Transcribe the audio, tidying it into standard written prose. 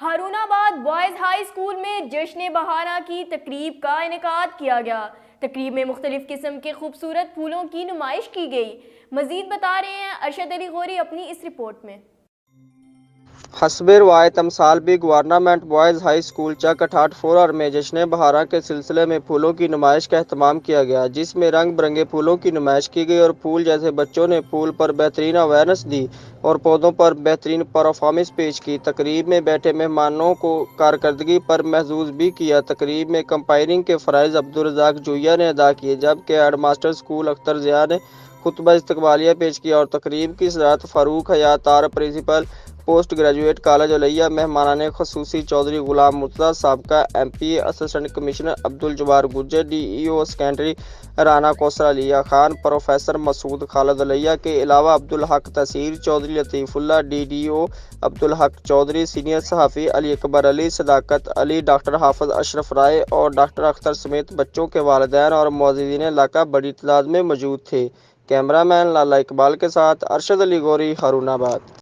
ہارون آباد boys high school میں جشن بہارہ کی تقریب کا انعقاد کیا گیا۔ تقریب میں مختلف قسم کے خوبصورت پھولوں کی نمائش کی گئی۔ مزید بتا رہے ہیں ارشد علی غوری اپنی اس رپورٹ میں۔ حسب روایت امسال بھی گورنمنٹ بوائز ہائی اسکول چک 68 میں جشن بہارہ کے سلسلے میں پھولوں کی نمائش کا اہتمام کیا گیا، جس میں رنگ برنگے پھولوں کی نمائش کی گئی اور پھول جیسے بچوں نے پھول پر بہترین اویئرنیس دی اور پودوں پر بہترین پرفارمنس پیش کی۔ تقریب میں بیٹھے مہمانوں کو کارکردگی پر محظوظ بھی کیا۔ تقریب میں کمپائننگ کے فرائض عبدالرزاق جوئیہ نے ادا کیے، جبکہ head master school Akhtar Zia نے خطبہ استقبالیہ پیش کیا اور تقریب کی صدارت فاروق حیات آر پرنسپل پوسٹ گریجویٹ کالج الیہ مہمانان خصوصی چودھری غلام مرتضیٰ، سابقہ M P A, assistant commissioner Abdul Jabbar Gujjar, D E O secondary Rana Kausar علیہ خان، پروفیسر مسعود خالد الیہ کے علاوہ Abdul Haq tehsil Chaudhry, Latif Ullah D D O, Abdul Haq Chaudhry, senior صحافی علی اکبر علی، صداقت علی، ڈاکٹر حافظ اشرف رائے اور ڈاکٹر اختر سمیت بچوں کے والدین اور معززین علاقہ بڑی تعداد میں موجود تھے۔ کیمرہ مین لالا اقبال کے ساتھ ارشد علی غوری، ہارون آباد۔